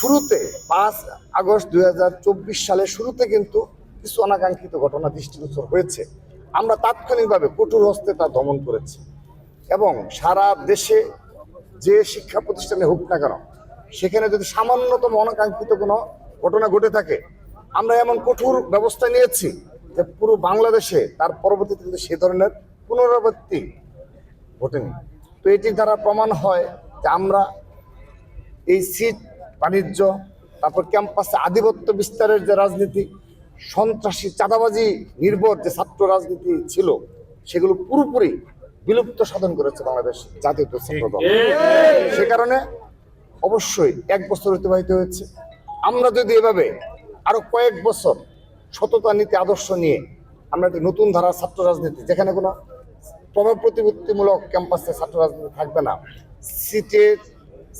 শুরুতে 5 আগস্ট 2024 সালের শুরুতে কিন্তু কিছু অনাকাঙ্ক্ষিত ঘটনা দৃষ্টিগোচর হয়েছে। আমরা তাৎক্ষণিকভাবে কঠোর হস্তে তা দমন করেছি এবং সারা দেশে যে শিক্ষা প্রতিষ্ঠানে হোক না কেন সেখানে যদি সামান্যতম অনাকাঙ্ক্ষিত কোনো ঘটনা ঘটে থাকে আমরা এমন কঠোর ব্যবস্থা নিয়েছি যে পুরো বাংলাদেশে তার পরবর্তীতে কিন্তু সে ধরনের পুনরাবৃত্তি ঘটেনি। তো এটি দ্বারা প্রমাণ হয় যে আমরা এই সিট বাণিজ্য, তারপর ক্যাম্পাসে আধিপত্য বিস্তারের যে রাজনীতি, সন্ত্রাসী চাঁদাবাজি নির্ভর যে ছাত্র রাজনীতি ছিল সেগুলো পুরোপুরি বিলুপ্ত সাধন করেছে বাংলাদেশ জাতীয় ছাত্র দল। সে কারণে অবশ্যই 1 বছর অতিবাহিত হয়েছে। আমরা যদি এভাবে আরো কয়েক বছর সততা নীতি আদর্শ নিয়ে আমরা একটি নতুন ধারার ছাত্র রাজনীতি, যেখানে কোনো প্রভাব প্রতিপত্তিমূলক ক্যাম্পাসে ছাত্র রাজনীতি থাকবে না,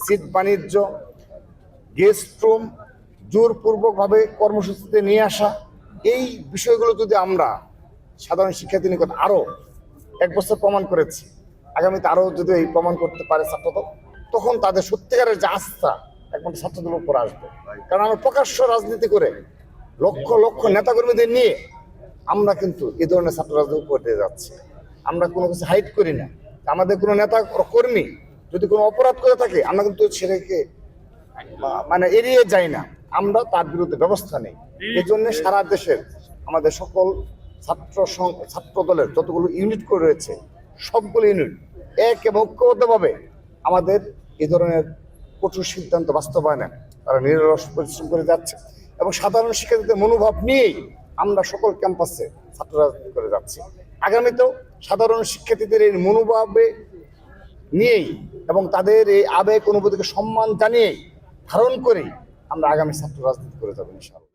সিট বাণিজ্য, গেস্ট রুম জোরপূর্বকভাবে কর্মসূচিতে নিয়ে আসা, এই বিষয়গুলো যদি আমরা সাধারণ শিক্ষার্থী নিকট আরও 1 বছর প্রমাণ করেছি, আগামীতে আরও যদি এই প্রমাণ করতে পারে ছাত্রদল, তখন তাদের সত্যিকারের যে আস্থা একমাত্র ছাত্রদলের উপর আসবে। কারণ আমরা প্রকাশ্য রাজনীতি করে লক্ষ লক্ষ নেতাকর্মীদের নিয়ে আমরা কিন্তু এই ধরনের ছাত্র রাজনীতি উপর দিয়ে যাচ্ছি। আমরা কোনো কিছু হাইড করি না। আমাদের কোনো নেতা কর্মী যদি কোনো অপরাধ করে থাকে আমরা কিন্তু সেটাকে মানে এড়িয়ে যাই না, আমরা তার বিরুদ্ধে ব্যবস্থা নেই। এই জন্য সারা দেশের আমাদের সকল ছাত্র দলের যতগুলো ইউনিট করে রয়েছে সবগুলো ইউনিট এক এবং ঐক্যবদ্ধভাবে আমাদের এই ধরনের কঠোর সিদ্ধান্ত বাস্তবায়নে তারা নিরলস পরিশ্রম করে যাচ্ছে এবং সাধারণ শিক্ষার্থীদের মনোভাব নিয়েই আমরা সকল ক্যাম্পাসে ছাত্র রাজনীতি করে যাচ্ছি। আগামীতেও সাধারণ শিক্ষার্থীদের এই মনোভাবে নিয়েই এবং তাদের এই আবেগ অনুভূতিকে সম্মান জানিয়েই ধারণ করেই আমরা আগামী ছাত্র রাজনীতি করে যাবো ইনশাআল্লাহ।